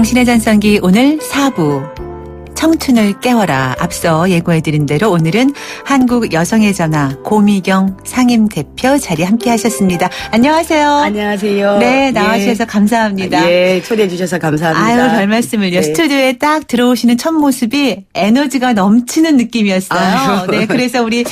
당신의 전성기 오늘 4부 청춘을 깨워라. 앞서 예고해드린 대로 오늘은 한국 여성의 전화 고미경 상임대표 자리 함께 하셨습니다. 안녕하세요. 안녕하세요. 네, 나와주셔서 감사합니다. 예, 초대해 주셔서 감사합니다. 아유, 별 말씀을요. 네. 스튜디오에 딱 들어오시는 첫 모습이 에너지가 넘치는 느낌이었어요. 아유. 네, 그래서 우리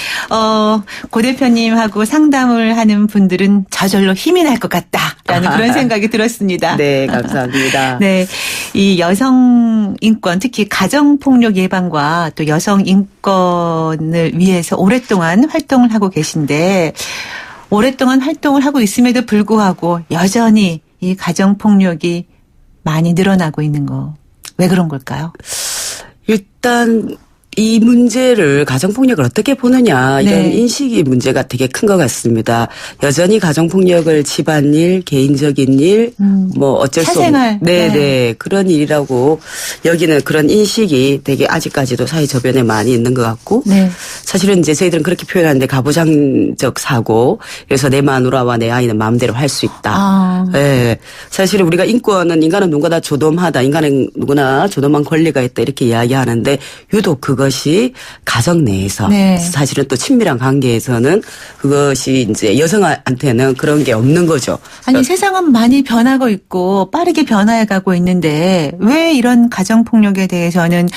고 대표님하고 상담을 하는 분들은 저절로 힘이 날 것 같다라는 그런 생각이 들었습니다. 네, 감사합니다. 네, 이 여성 인권, 특히 가정폭력 예방과 또 여성 인권을 위해서 오랫동안 활동을 하고 계신데, 오랫동안 활동을 하고 있음에도 불구하고 여전히 이 가정폭력이 많이 늘어나고 있는 거, 왜 그런 걸까요? 일단 이 문제를 가정폭력을 어떻게 보느냐 이런 네. 인식이 문제가 되게 큰 것 같습니다. 여전히 가정폭력을 집안일, 개인적인 일, 뭐 어쩔 수 사생활. 없는 네, 그런 일이라고 여기는 그런 인식이 되게 아직까지도 사회 저변에 많이 있는 것 같고 네. 사실은 이제 저희들은 그렇게 표현하는데 가부장적 사고 그래서 내 마누라와 내 아이는 마음대로 할 수 있다. 아. 네. 사실은 우리가 인권은 인간은 누구나 조dom하다. 인간은 누구나 조dom한 권리가 있다. 이렇게 이야기하는데 유독 그것이 가정 내에서 네. 사실은 또 친밀한 관계에서는 그것이 이제 여성한테는 그런 게 없는 거죠. 아니, 세상은 많이 변하고 있고 빠르게 변화해가고 있는데 왜 이런 가정폭력에 대해서는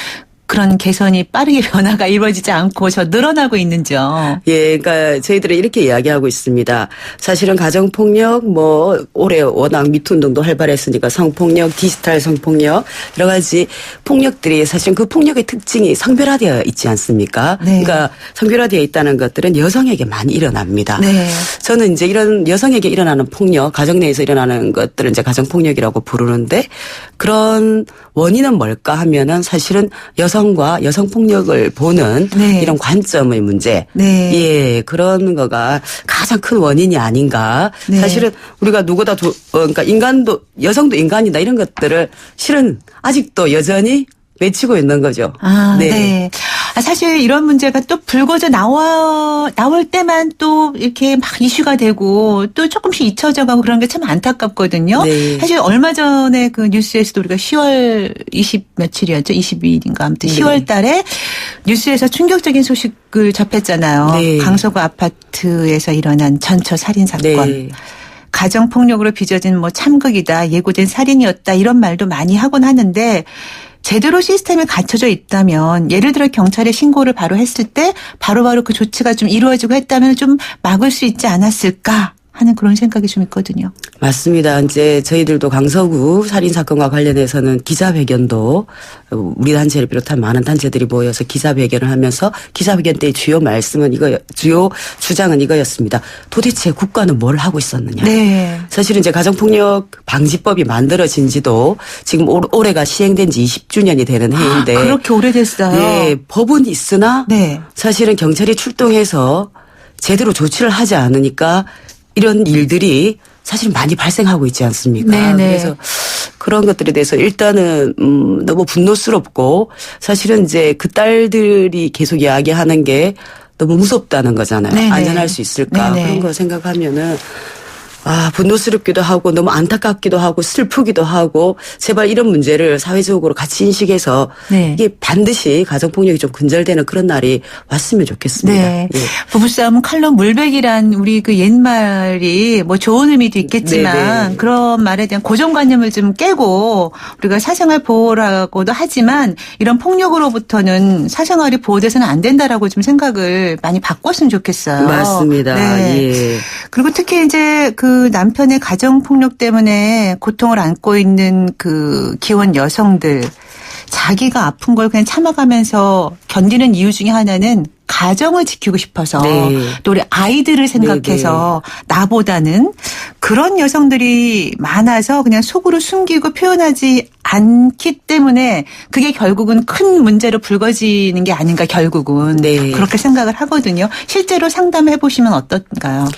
그런 개선이 빠르게 변화가 이루어지지 않고 저 늘어나고 있는지요. 예, 그러니까 저희들은 이렇게 이야기하고 있습니다. 사실은 가정폭력, 뭐 올해 워낙 미투 운동도 활발했으니까 성폭력, 디지털 성폭력 여러 가지 폭력들이 사실은 그 폭력의 특징이 성별화되어 있지 않습니까? 네. 그러니까 성별화되어 있다는 것들은 여성에게 많이 일어납니다. 네. 저는 이제 이런 여성에게 일어나는 폭력, 가정 내에서 일어나는 것들을 이제 가정폭력이라고 부르는데 그런 원인은 뭘까 하면은 사실은 여성과 여성폭력을 보는 네. 이런 관점의 문제. 네. 예, 그런 거가 가장 큰 원인이 아닌가. 네. 사실은 우리가 누구다 그러니까 인간도 여성도 인간이다 이런 것들을 실은 아직도 여전히 외치고 있는 거죠. 아, 네. 아, 사실 이런 문제가 또 불거져 나올 때만 또 이렇게 막 이슈가 되고 또 조금씩 잊혀져 가고 그런 게 참 안타깝거든요. 네. 사실 얼마 전에 그 뉴스에서도 우리가 10월 20 며칠이었죠? 22일인가 아무튼 10월 달에 뉴스에서 충격적인 소식을 접했잖아요. 네. 강서구 아파트에서 일어난 전처 살인 사건. 네. 가정폭력으로 빚어진 뭐 참극이다, 예고된 살인이었다 이런 말도 많이 하곤 하는데 제대로 시스템이 갖춰져 있다면 예를 들어 경찰에 신고를 바로 했을 때 바로바로 그 조치가 좀 이루어지고 했다면 좀 막을 수 있지 않았을까 하는 그런 생각이 좀 있거든요. 맞습니다. 이제 저희들도 강서구 살인사건과 관련해서는 기자회견도 우리 단체를 비롯한 많은 단체들이 모여서 기자회견을 하면서 기자회견 때의 주요 말씀은 주요 주장은 이거였습니다. 도대체 국가는 뭘 하고 있었느냐. 네. 사실은 이제 가정폭력 방지법이 만들어진 지도 지금 올해가 시행된 지 20주년이 되는 해인데. 그렇게 오래됐어요. 네. 법은 있으나 네. 사실은 경찰이 출동해서 제대로 조치를 하지 않으니까 이런 일들이 사실 많이 발생하고 있지 않습니까? 네네. 그래서 그런 것들에 대해서 일단은 너무 분노스럽고 사실은 이제 그 딸들이 계속 이야기하는 게 너무 무섭다는 거잖아요. 네네. 안전할 수 있을까? 네네. 그런 거 생각하면은 분노스럽기도 하고 너무 안타깝기도 하고 슬프기도 하고 제발 이런 문제를 사회적으로 같이 인식해서 네. 이게 반드시 가정폭력이 좀 근절되는 그런 날이 왔으면 좋겠습니다. 네. 예. 부부싸움은 칼로 물베기란 우리 그 옛말이 뭐 좋은 의미도 있겠지만 네네. 그런 말에 대한 고정관념을 좀 깨고 우리가 사생활 보호라고도 하지만 이런 폭력으로부터는 사생활이 보호돼서는 안 된다라고 좀 생각을 많이 바꿨으면 좋겠어요. 맞습니다. 네. 예. 그리고 특히 이제 그 남편의 가정폭력 때문에 고통을 안고 있는 그 기혼 여성들 자기가 아픈 걸 그냥 참아가면서 견디는 이유 중에 하나는 가정을 지키고 싶어서 네. 또 우리 아이들을 생각해서 나보다는 그런 여성들이 많아서 그냥 속으로 숨기고 표현하지 않기 때문에 그게 결국은 큰 문제로 불거지는 게 아닌가 결국은 네. 그렇게 생각을 하거든요. 실제로 상담해 보시면 어떤가요?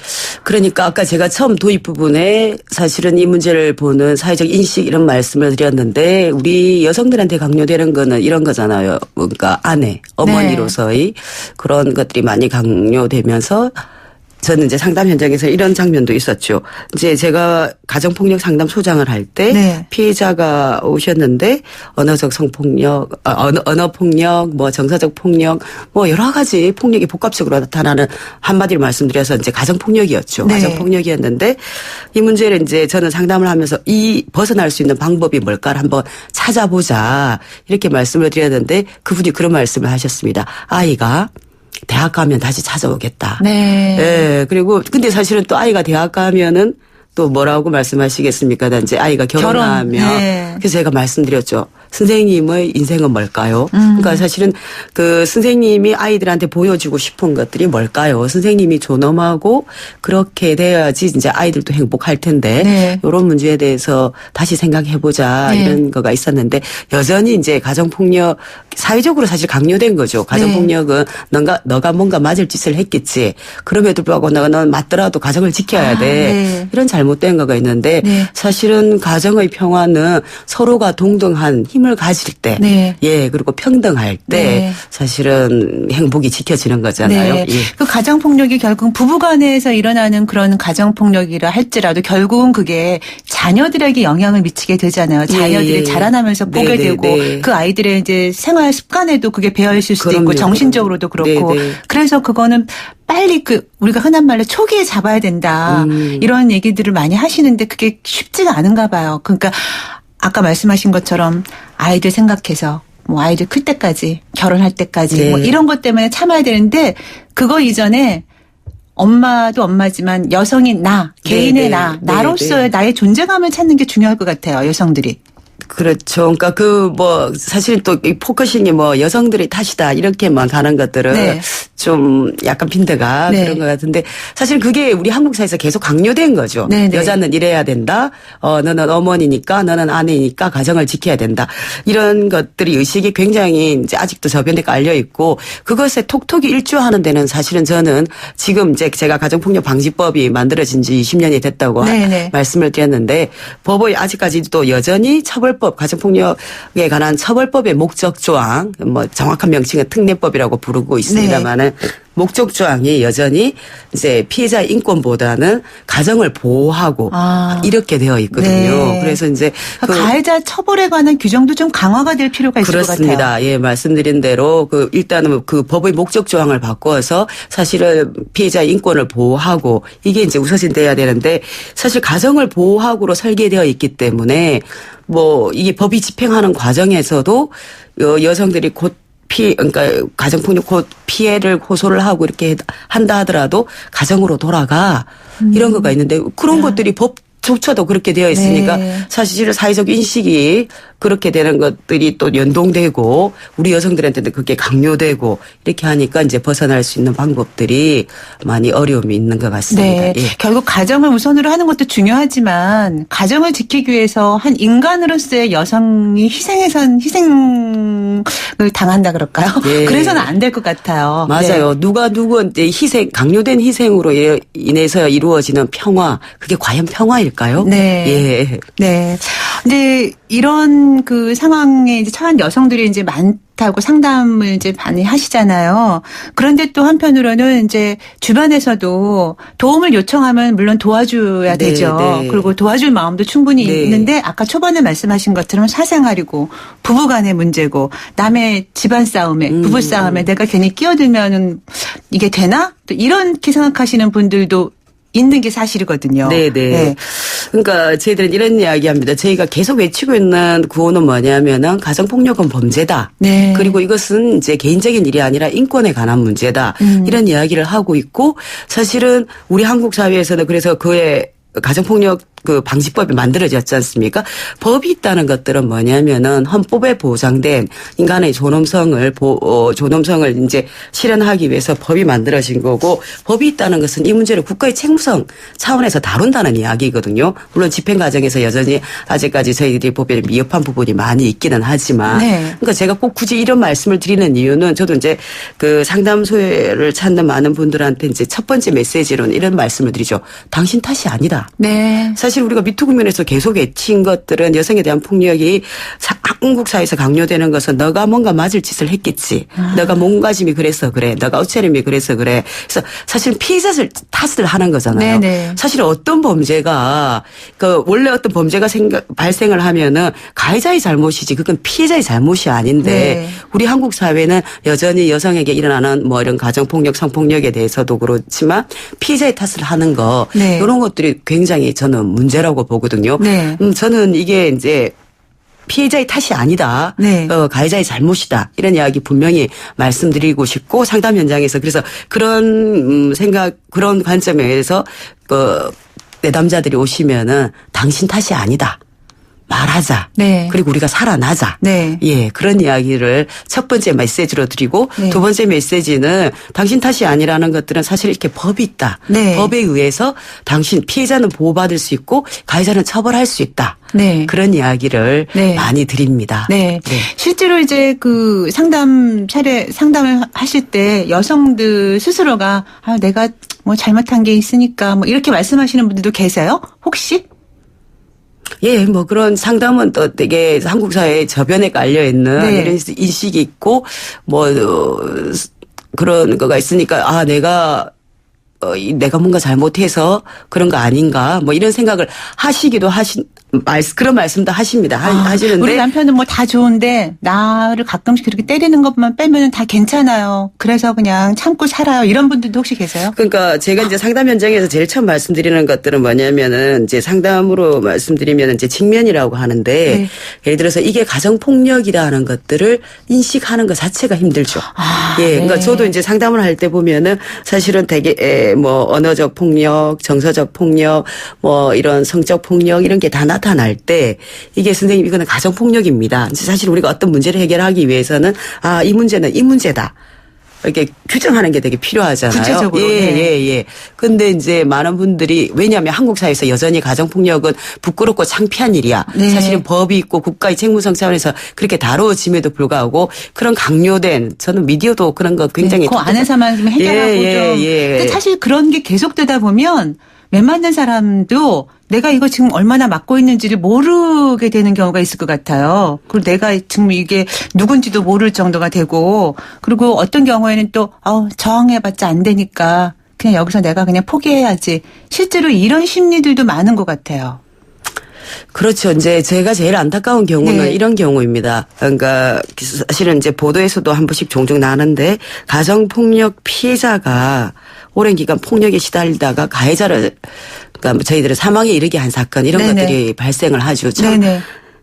그러니까 아까 제가 처음 도입 부분에 사실은 이 문제를 보는 사회적 인식 이런 말씀을 드렸는데 우리 여성들한테 강요되는 거는 이런 거잖아요. 그러니까 아내, 어머니로서의 그런 것들이 많이 강요되면서 저는 이제 상담 현장에서 이런 장면도 있었죠. 이제 제가 가정폭력 상담 소장을 할 때 네. 피해자가 오셨는데 언어적 성폭력, 언어폭력, 뭐 정서적 폭력, 뭐 여러 가지 폭력이 복합적으로 나타나는 한마디로 말씀드려서 이제 가정폭력이었죠. 네. 가정폭력이었는데 이 문제를 이제 저는 상담을 하면서 이 벗어날 수 있는 방법이 뭘까를 한번 찾아보자 이렇게 말씀을 드렸는데 그분이 그런 말씀을 하셨습니다. 아이가 대학 가면 다시 찾아오겠다. 네. 예. 그리고 근데 사실은 또 아이가 대학 가면은 또 뭐라고 말씀하시겠습니까? 이제 아이가 결혼하면. 네. 그래서 제가 말씀드렸죠. 선생님의 인생은 뭘까요? 그러니까 사실은 그 선생님이 아이들한테 보여주고 싶은 것들이 뭘까요? 선생님이 존엄하고 그렇게 돼야지 이제 아이들도 행복할 텐데 네. 이런 문제에 대해서 다시 생각해보자 네. 이런 거가 있었는데 여전히 이제 가정폭력 사회적으로 사실 강요된 거죠. 가정폭력은 너가 뭔가 맞을 짓을 했겠지. 그럼에도 불구하고 너는 맞더라도 가정을 지켜야 돼. 네. 이런 잘못된 거가 있는데 네. 사실은 가정의 평화는 서로가 동등한 힘을 가질 때, 네. 예, 그리고 평등할 때 네. 사실은 행복이 지켜지는 거잖아요. 네. 예. 그 가정폭력이 결국 부부간에서 일어나는 그런 가정폭력이라 할지라도 결국은 그게 자녀들에게 영향을 미치게 되잖아요. 자녀들이 예, 예. 자라나면서 보게 네, 되고 네. 그 아이들의 이제 생활 습관에도 그게 배어 있을 수도 그럼요. 있고 정신적으로도 그렇고 네, 네. 그래서 그거는 빨리 우리가 흔한 말로 초기에 잡아야 된다. 이런 얘기들을 많이 하시는데 그게 쉽지가 않은가 봐요. 그러니까 아까 말씀하신 것처럼 아이들 생각해서 뭐 아이들 클 때까지 결혼할 때까지 네. 뭐 이런 것 때문에 참아야 되는데 그거 이전에 엄마도 엄마지만 여성인 개인의 네, 나로서의 네. 나의 존재감을 찾는 게 중요할 것 같아요. 여성들이. 그렇죠. 그러니까 사실 또 이 포커싱이 뭐 여성들의 탓이다 이렇게만 가는 것들은 네. 좀 약간 빈대가 네. 그런 것 같은데 사실 그게 우리 한국 사회에서 계속 강요된 거죠. 네, 네. 여자는 이래야 된다. 너는 어머니니까 너는 아내니까 가정을 지켜야 된다. 이런 것들이 의식이 굉장히 이제 아직도 저변에 깔려 있고 그것에 톡톡이 일조하는 데는 사실은 저는 지금 이제 제가 가정폭력 방지법이 만들어진 지 20년이 됐다고 네, 네. 말씀을 드렸는데 법의 아직까지도 여전히 처벌법 가정폭력에 관한 처벌법의 목적 조항 뭐 정확한 명칭은 특례법이라고 부르고 있습니다만은 목적 조항이 여전히 이제 피해자 인권보다는 가정을 보호하고 이렇게 되어 있거든요. 네. 그래서 이제 가해자 처벌에 관한 규정도 좀 강화가 될 필요가 있을 것 같아요. 그렇습니다. 예, 말씀드린 대로 일단은 그 법의 목적 조항을 바꿔서 사실은 피해자 인권을 보호하고 이게 이제 우선시 돼야 되는데 사실 가정을 보호하고로 설계되어 있기 때문에 뭐 이게 법이 집행하는 과정에서도 여성들이 그러니까 가정폭력 피해를 호소를 하고 이렇게 한다 하더라도 가정으로 돌아가 이런 거가 있는데 그런 것들이 법조차도 그렇게 되어 있으니까 네. 사실 사회적 인식이 그렇게 되는 것들이 또 연동되고 우리 여성들한테도 그게 강요되고 이렇게 하니까 이제 벗어날 수 있는 방법들이 많이 어려움이 있는 것 같습니다. 네. 예. 결국 가정을 우선으로 하는 것도 중요하지만 가정을 지키기 위해서 한 인간으로서의 여성이 희생을 당한다 그럴까요? 예. 그래서는 안 될 것 같아요. 맞아요. 누구한테 강요된 희생으로 인해서 이루어지는 평화, 그게 과연 평화일까요? 네. 예. 네. 근데 이런 그 상황에 이제 처한 여성들이 이제 많다고 상담을 이제 많이 하시잖아요. 그런데 또 한편으로는 이제 주변에서도 도움을 요청하면 물론 도와줘야 네, 되죠. 네. 그리고 도와줄 마음도 충분히 네. 있는데 아까 초반에 말씀하신 것처럼 사생활이고 부부간의 문제고 남의 집안 싸움에 부부 싸움에 내가 괜히 끼어들면은 이게 되나? 또 이렇게 생각하시는 분들도 있는 게 사실이거든요. 네네. 네. 그러니까 저희들은 이런 이야기합니다. 저희가 계속 외치고 있는 구호는 뭐냐면은 가정폭력은 범죄다. 네. 그리고 이것은 이제 개인적인 일이 아니라 인권에 관한 문제다. 이런 이야기를 하고 있고 사실은 우리 한국 사회에서는 그래서 그의 가정폭력 그 방지법이 만들어졌지 않습니까? 법이 있다는 것들은 뭐냐면은 헌법에 보장된 인간의 존엄성을 이제 실현하기 위해서 법이 만들어진 거고 법이 있다는 것은 이 문제를 국가의 책무성 차원에서 다룬다는 이야기거든요. 물론 집행 과정에서 여전히 아직까지 저희들이 법에 미흡한 부분이 많이 있기는 하지만 네. 그러니까 제가 꼭 굳이 이런 말씀을 드리는 이유는 저도 이제 그 상담소를 찾는 많은 분들한테 이제 첫 번째 메시지로는 이런 말씀을 드리죠. 당신 탓이 아니다. 네. 사실 우리가 미투 국면에서 계속 외친 것들은 여성에 대한 폭력이 한국 사회에서 강요되는 것은 너가 뭔가 맞을 짓을 했겠지. 너가 몸가짐이 그래서 그래. 너가 옷차림이 그래서 그래. 그래서 사실 피해자 탓을 하는 거잖아요. 네네. 사실 어떤 범죄가 원래 어떤 범죄가 발생을 하면은 가해자의 잘못이지 그건 피해자의 잘못이 아닌데 네. 우리 한국 사회는 여전히 여성에게 일어나는 뭐 이런 가정폭력, 성폭력에 대해서도 그렇지만 피해자의 탓을 하는 거 네. 이런 것들이 굉장히 저는 문제라고 보거든요. 네. 저는 이게 이제 피해자의 탓이 아니다. 네. 가해자의 잘못이다. 이런 이야기 분명히 말씀드리고 싶고 상담 현장에서 그래서 그런 생각 그런 관점에서 내담자들이 오시면은 당신 탓이 아니다. 말하자. 네. 그리고 우리가 살아나자. 네. 예, 그런 이야기를 첫 번째 메시지로 드리고 네. 두 번째 메시지는 당신 탓이 아니라는 것들은 사실 이렇게 법이 있다. 네. 법에 의해서 당신 피해자는 보호받을 수 있고 가해자는 처벌할 수 있다. 네. 그런 이야기를 네. 많이 드립니다. 네. 실제로 이제 그 상담을 하실 때 여성들 스스로가 내가 뭐 잘못한 게 있으니까 뭐 이렇게 말씀하시는 분들도 계세요? 혹시? 예, 뭐 그런 상담은 또 되게 한국 사회에 저변에 깔려 있는 네. 이런 인식이 있고 뭐 그런 거가 있으니까 내가 뭔가 잘못해서 그런 거 아닌가 뭐 이런 생각을 하시기도 그런 말씀도 하십니다. 하시는데 우리 남편은 뭐 다 좋은데 나를 가끔씩 그렇게 때리는 것만 빼면은 다 괜찮아요. 그래서 그냥 참고 살아요. 이런 분들도 혹시 계세요? 그러니까 제가 이제 상담 현장에서 제일 처음 말씀드리는 것들은 뭐냐면은 이제 상담으로 말씀드리면 이제 직면이라고 하는데 네. 예를 들어서 이게 가정폭력이라는 것들을 인식하는 것 자체가 힘들죠. 예. 그러니까 네. 저도 이제 상담을 할 때 보면은 사실은 되게 뭐 언어적 폭력, 정서적 폭력, 뭐 이런 성적 폭력 이런 게 다 나타날 때 이게 선생님 이거는 가정폭력입니다. 사실 우리가 어떤 문제를 해결하기 위해서는 이 문제는 이 문제다. 이렇게 규정하는 게 되게 필요하잖아요. 구체적으로. 예. 근데 이제 많은 분들이 왜냐하면 한국 사회에서 여전히 가정폭력은 부끄럽고 창피한 일이야. 네. 사실은 법이 있고 국가의 책무성 차원에서 그렇게 다루어짐에도 불구하고 그런 강요된 저는 미디어도 그런 거 굉장히 그 안에서만 좀 해결하고 좀. 근데 사실 그런 게 계속되다 보면 매 맞는 사람도 내가 이거 지금 얼마나 맞고 있는지를 모르게 되는 경우가 있을 것 같아요. 그리고 내가 지금 이게 누군지도 모를 정도가 되고 그리고 어떤 경우에는 또 저항해봤자 안 되니까 그냥 여기서 내가 그냥 포기해야지. 실제로 이런 심리들도 많은 것 같아요. 그렇죠. 이제 제가 제일 안타까운 경우는 네. 이런 경우입니다. 그러니까 사실은 이제 보도에서도 한 번씩 종종 나는데 가정폭력 피해자가 오랜 기간 폭력에 시달리다가 가해자를 그러니까 저희들은 사망에 이르게 한 사건 이런 네네. 것들이 발생을 하죠. 참 네네.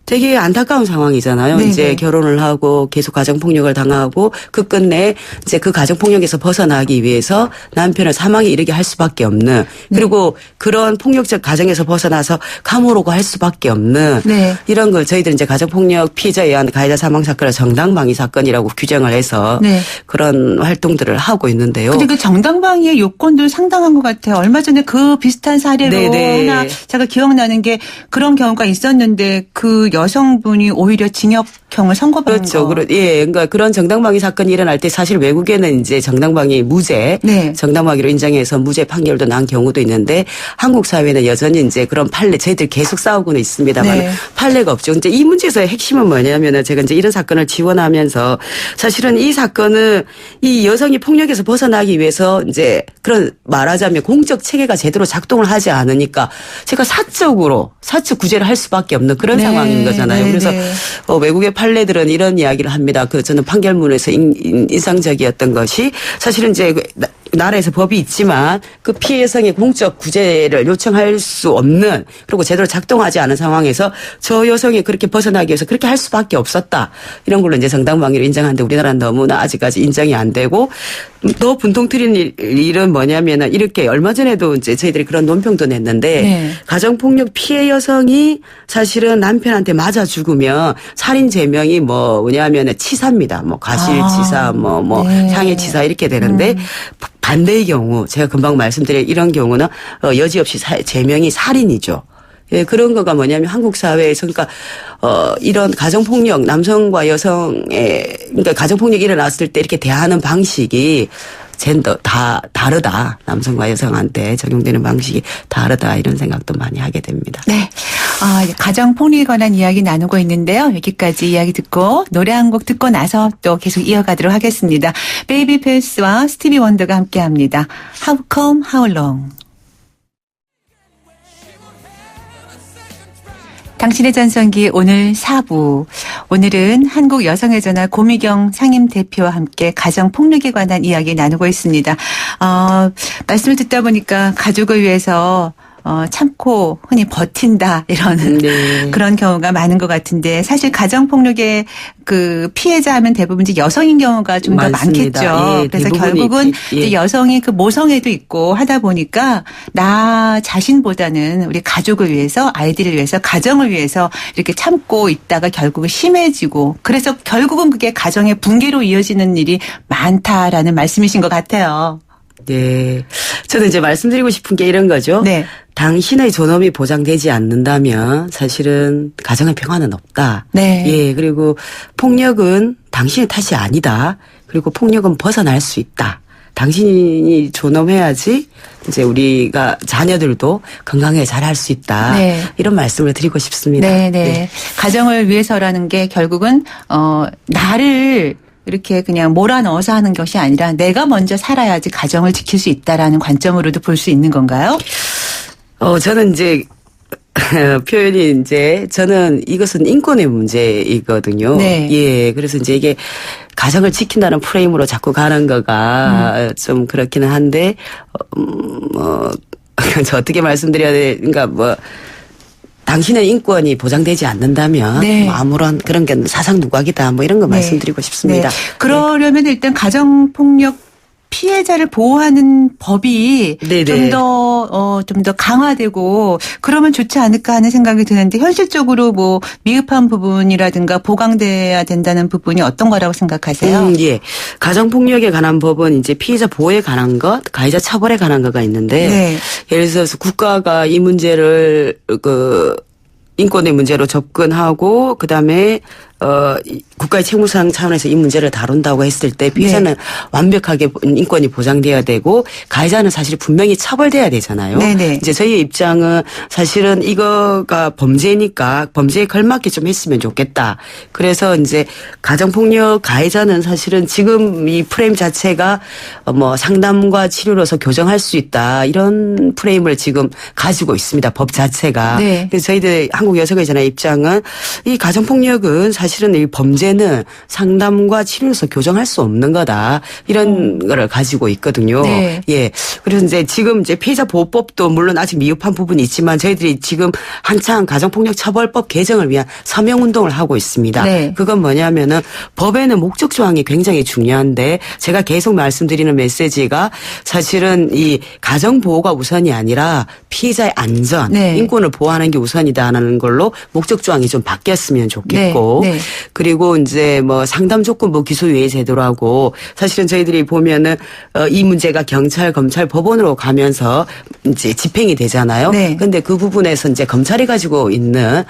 되게 안타까운 상황이잖아요. 네네. 이제 결혼을 하고 계속 가정폭력을 당하고 그 끝내 이제 그 가정폭력에서 벗어나기 위해서 남편을 사망에 이르게 할 수밖에 없는 그리고 그런 폭력적 가정에서 벗어나서 감옥으로 갈 수밖에 없는 네. 이런 걸 저희들은 이제 가정폭력 피해자에 의한 가해자 사망 사건을 정당방위 사건이라고 규정을 해서 네. 그런 활동들을 하고 있는데요. 근데 그 정당방위의 요건도 상당한 것 같아요. 얼마 전에 그 비슷한 사례로 네네. 하나 제가 기억나는 게 그런 경우가 있었는데 그 여성분이 오히려 징역형을 선고받은 그렇죠. 거. 그러니까 그런 정당방위 사건이 일어날 때 사실 외국에는 이제 정당방위 무죄, 네. 정당방위로 인정해서 무죄 판결도 난 경우도 있는데 한국 사회는 여전히 이제 그런 판례 저희들 계속 싸우고는 있습니다만 네. 판례가 없죠. 이제 이 문제에서의 핵심은 뭐냐면은 제가 이제 이런 사건을 지원하면서 사실은 이 사건은 이 여성이 폭력에서 벗어나기 위해서 이제 그런 말하자면 공적 체계가 제대로 작동을 하지 않으니까 제가 사적 구제를 할 수밖에 없는 그런 네. 상황인 거잖아요. 네, 그래서 네. 외국의 판례들은 이런 이야기를 합니다. 저는 판결문에서 인상적이었던 것이 사실은 이제 나라에서 법이 있지만 그 피해 여성의 공적 구제를 요청할 수 없는 그리고 제대로 작동하지 않은 상황에서 저 여성이 그렇게 벗어나기 위해서 그렇게 할 수밖에 없었다. 이런 걸로 이제 정당방위로 인정하는데 우리나라는 너무나 아직까지 인정이 안 되고 더 분통 트이는 일은 뭐냐면은 이렇게 얼마 전에도 이제 저희들이 그런 논평도 냈는데 네. 가정폭력 피해 여성이 사실은 남편한테 맞아 죽으면 살인 제명이 뭐냐면은 치사입니다. 뭐 과실치사, 네. 상해치사 이렇게 되는데 반대의 경우 제가 금방 말씀드린 이런 경우는 여지없이 제명이 살인이죠. 예, 그런 거가 뭐냐면 한국 사회에서 그러니까 이런 가정폭력 남성과 여성의 그러니까 가정폭력이 일어났을 때 이렇게 대하는 방식이 젠더 다 다르다. 남성과 여성한테 적용되는 방식이 다르다. 이런 생각도 많이 하게 됩니다. 네. 가정폭력에 관한 이야기 나누고 있는데요. 여기까지 이야기 듣고 노래 한 곡 듣고 나서 또 계속 이어가도록 하겠습니다. 베이비페이스와 스티비 원더가 함께합니다. How come, how long? 당신의 전성기 오늘 4부. 오늘은 한국여성의전화 고미경 상임대표와 함께 가정폭력에 관한 이야기 나누고 있습니다. 말씀을 듣다 보니까 가족을 위해서 참고 흔히 버틴다 이런 네. 그런 경우가 많은 것 같은데 사실 가정폭력의 그 피해자 하면 대부분 이제 여성인 경우가 좀 더 많습니다. 많겠죠. 예, 그래서 대부분이, 결국은 예. 이제 여성이 그 모성애도 있고 하다 보니까 나 자신보다는 우리 가족을 위해서 아이들을 위해서 가정을 위해서 이렇게 참고 있다가 결국은 심해지고 그래서 결국은 그게 가정의 붕괴로 이어지는 일이 많다라는 말씀이신 것 같아요. 네. 저는 이제 말씀드리고 싶은 게 이런 거죠. 네. 당신의 존엄이 보장되지 않는다면 사실은 가정의 평화는 없다. 네. 예. 그리고 폭력은 당신의 탓이 아니다. 그리고 폭력은 벗어날 수 있다. 당신이 존엄해야지 이제 우리가 자녀들도 건강하게 자랄 수 있다. 네. 이런 말씀을 드리고 싶습니다. 네, 네. 가정을 위해서라는 게 결국은 나를 이렇게 그냥 몰아넣어서 하는 것이 아니라 내가 먼저 살아야지 가정을 지킬 수 있다라는 관점으로도 볼 수 있는 건가요? 저는 이제 표현이 이제 저는 이것은 인권의 문제이거든요. 네. 예. 그래서 이제 이게 가정을 지킨다는 프레임으로 자꾸 가는 거가 좀 그렇기는 한데 저 어떻게 말씀드려야 돼? 그러니까 당신의 인권이 보장되지 않는다면 네. 아무런 그런 게 사상 누각이다 뭐 이런 거 네. 말씀드리고 싶습니다. 네. 그러려면 일단 가정폭력 피해자를 보호하는 법이 네네. 좀 더 강화되고 그러면 좋지 않을까 하는 생각이 드는데 현실적으로 뭐 미흡한 부분이라든가 보강돼야 된다는 부분이 어떤 거라고 생각하세요? 예. 가정폭력에 관한 법은 이제 피해자 보호에 관한 것, 가해자 처벌에 관한 거가 있는데 네. 예를 들어서 국가가 이 문제를 인권의 문제로 접근하고 그다음에 국가의 책무상 차원에서 이 문제를 다룬다고 했을 때 피해자는 네. 완벽하게 인권이 보장돼야 되고 가해자는 사실 분명히 처벌돼야 되잖아요. 네네. 이제 저희의 입장은 사실은 이거가 범죄니까 범죄에 걸맞게 좀 했으면 좋겠다. 그래서 이제 가정폭력 가해자는 사실은 지금 이 프레임 자체가 상담과 치료로서 교정할 수 있다. 이런 프레임을 지금 가지고 있습니다. 법 자체가. 네. 그래서 저희들 한국여성의전화 입장은 이 가정폭력은 사실은 이 범죄는 상담과 치료로서 교정할 수 없는 거다. 이런 거를 가지고 있거든요. 네. 예. 그래서 지금 피해자 보호법도 물론 아직 미흡한 부분이 있지만 저희들이 지금 한창 가정폭력 처벌법 개정을 위한 서명 운동을 하고 있습니다. 네. 그건 뭐냐면은 법에는 목적 조항이 굉장히 중요한데 제가 계속 말씀드리는 메시지가 사실은 이 가정 보호가 우선이 아니라 피해자의 안전, 네. 인권을 보호하는 게 우선이다라는 걸로 목적 조항이 좀 바뀌었으면 좋겠고 네. 네. 그리고 이제 상담 조건부 기소유예 제도라고 사실은 저희들이 보면은 이 문제가 경찰, 검찰, 법원으로 가면서 이제 집행이 되잖아요. 네. 근데 그 부분에서 이제 검찰이 가지고 있는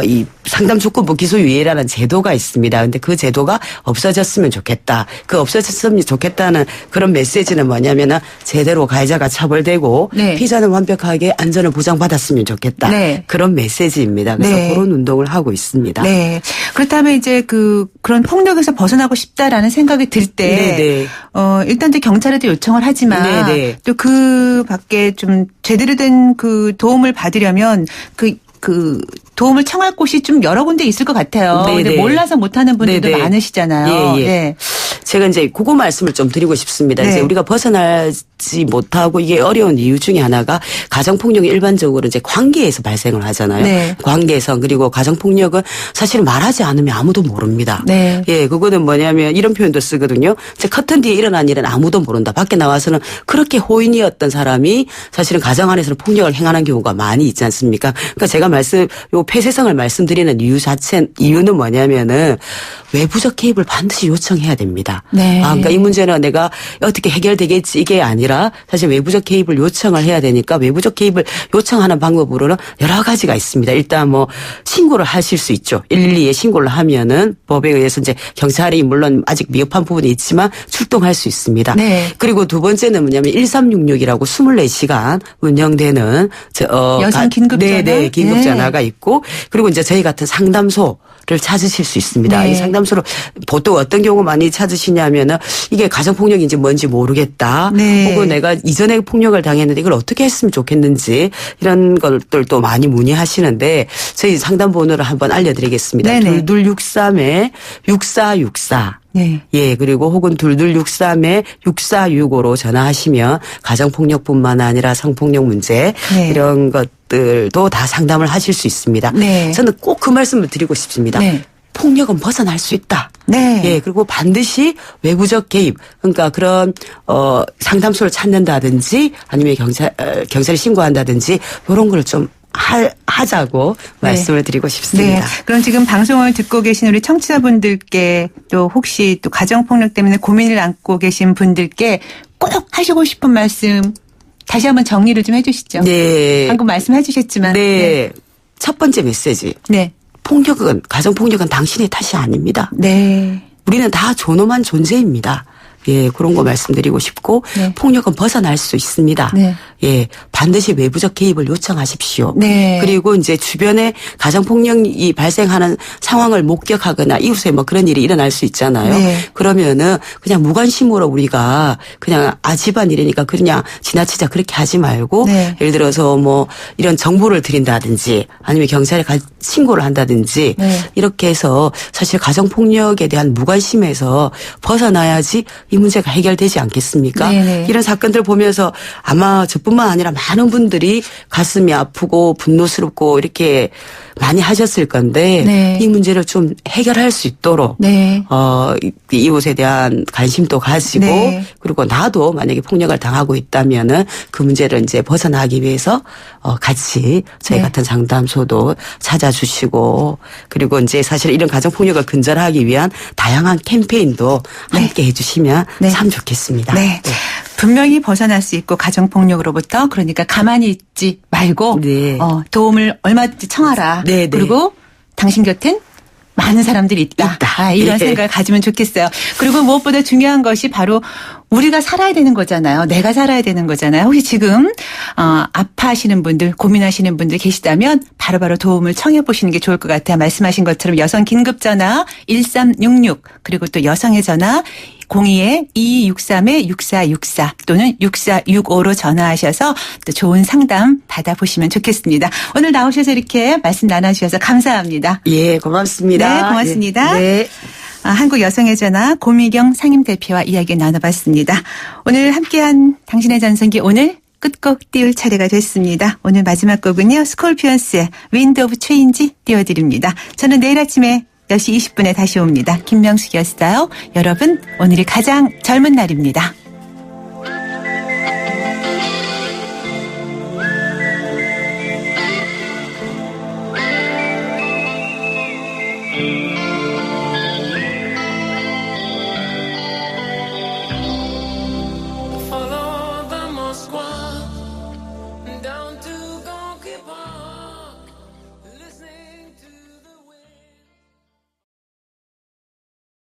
이 상담 조건부 기소유예라는 제도가 있습니다. 근데 그 제도가 없어졌으면 좋겠다. 그 없어졌으면 좋겠다는 그런 메시지는 뭐냐면은 제대로 가해자가 처벌되고 네. 피해자는 완벽하게 안전을 보장받았으면 좋겠다. 네. 그런 메시지입니다. 그래서 네. 그런 운동을 하고 있습니다. 네. 그렇다면 이제 그런 폭력에서 벗어나고 싶다라는 생각이 들 때, 네네. 일단 이제 경찰에도 요청을 하지만, 네네. 또 그 밖에 좀 제대로 된 그 도움을 받으려면 그 도움을 청할 곳이 좀 여러 군데 있을 것 같아요. 네네. 근데 몰라서 못하는 분들도 네네. 많으시잖아요. 예, 예. 네. 제가 이제 그거 말씀을 좀 드리고 싶습니다. 네. 이제 우리가 벗어나지 못하고 이게 어려운 이유 중에 하나가 가정폭력이 일반적으로 이제 관계에서 발생을 하잖아요. 네. 관계에서 그리고 가정폭력은 사실 말하지 않으면 아무도 모릅니다. 네. 예, 그거는 뭐냐면 이런 표현도 쓰거든요. 이제 커튼 뒤에 일어난 일은 아무도 모른다. 밖에 나와서는 그렇게 호인이었던 사람이 사실은 가정 안에서는 폭력을 행하는 경우가 많이 있지 않습니까? 그러니까 제가 요 폐쇄성을 말씀드리는 이유는 뭐냐면은 외부적 개입을 반드시 요청해야 됩니다. 있습니다. 네. 그러니까 이 문제는 내가 어떻게 해결되겠지 이게 아니라 사실 외부적 개입을 요청을 해야 되니까 외부적 개입을 요청하는 방법으로는 여러 가지가 있습니다. 일단 뭐 신고를 하실 수 있죠. 112에 신고를 하면은 법에 의해서 이제 경찰이 물론 아직 미흡한 부분이 있지만 출동할 수 있습니다. 네. 그리고 두 번째는 뭐냐면 1366이라고 24시간 운영되는 여성 긴급전화? 네, 긴급전화가 있고 그리고 이제 저희 같은 상담소를 찾으실 수 있습니다. 네. 이 상담소를 보통 어떤 경우 많이 찾으시냐면은 이게 가정폭력인지 뭔지 모르겠다. 네. 혹은 내가 이전에 폭력을 당했는데 이걸 어떻게 했으면 좋겠는지 이런 것들도 많이 문의하시는데 저희 상담 번호를 한번 알려드리겠습니다. 네네. 2263에 6464. 네. 예, 그리고 혹은 2263에 6465로 전화하시면 가정폭력뿐만 아니라 성폭력 문제 네. 이런 것들도 다 상담을 하실 수 있습니다. 네. 저는 꼭 그 말씀을 드리고 싶습니다. 네. 폭력은 벗어날 수 있다. 네. 예, 그리고 반드시 외부적 개입, 그러니까 그런 상담소를 찾는다든지 아니면 경찰에 신고한다든지 이런 걸 좀 하자고 네. 말씀을 드리고 네. 싶습니다. 그럼 지금 방송을 듣고 계신 우리 청취자분들께 또 혹시 또 가정폭력 때문에 고민을 안고 계신 분들께 꼭 하시고 싶은 말씀 다시 한번 정리를 좀 해주시죠. 네. 방금 말씀해 주셨지만. 네. 첫 번째 메시지. 네. 폭력은, 가정폭력은 당신의 탓이 아닙니다. 네. 우리는 다 존엄한 존재입니다. 예, 그런 거 말씀드리고 싶고, 네. 폭력은 벗어날 수 있습니다. 네. 예, 반드시 외부적 개입을 요청하십시오. 네. 그리고 이제 주변에 가정폭력이 발생하는 상황을 목격하거나 이웃에 뭐 그런 일이 일어날 수 있잖아요. 네. 그러면은 그냥 무관심으로 우리가 그냥 집안일이니까 그냥 지나치자 그렇게 하지 말고, 네. 예를 들어서 뭐 이런 정보를 드린다든지 아니면 경찰에 신고를 한다든지 네. 이렇게 해서 사실 가정폭력에 대한 무관심에서 벗어나야지 이 문제가 해결되지 않겠습니까? 네네. 이런 사건들 보면서 아마 저뿐만 아니라 많은 분들이 가슴이 아프고 분노스럽고 이렇게 많이 하셨을 건데 네. 이 문제를 좀 해결할 수 있도록 네. 이웃에 대한 관심도 가지고 네. 그리고 나도 만약에 폭력을 당하고 있다면은 그 문제를 이제 벗어나기 위해서 같이 저희 네. 같은 상담소도 찾아주시고 그리고 이제 사실 이런 가정폭력을 근절하기 위한 다양한 캠페인도 함께 해주시면 네. 참 좋겠습니다. 네. 네. 분명히 벗어날 수 있고 가정폭력으로부터 그러니까 가만히 있지 말고 네. 도움을 얼마든지 청하라. 네, 네. 그리고 당신 곁엔 많은 사람들이 있다. 이런 네. 생각을 가지면 좋겠어요. 그리고 무엇보다 중요한 것이 바로 우리가 살아야 되는 거잖아요. 내가 살아야 되는 거잖아요. 혹시 지금 아파하시는 분들, 고민하시는 분들 계시다면 바로바로 도움을 청해 보시는 게 좋을 것 같아요. 말씀하신 것처럼 여성 긴급전화 1366 그리고 또 여성의 전화 02-2263-6464 또는 6465로 전화하셔서 또 좋은 상담 받아보시면 좋겠습니다. 오늘 나오셔서 이렇게 말씀 나눠주셔서 감사합니다. 예, 고맙습니다. 네, 고맙습니다. 네. 한국 여성의 전화 고미경 상임대표와 이야기 나눠봤습니다. 오늘 함께한 당신의 전성기 오늘 끝곡 띄울 차례가 됐습니다. 오늘 마지막 곡은요. 스콜피언스의 윈드 오브 체인지 띄워드립니다. 저는 내일 아침에 10시 20분에 다시 옵니다. 김명숙이었어요. 여러분 오늘이 가장 젊은 날입니다.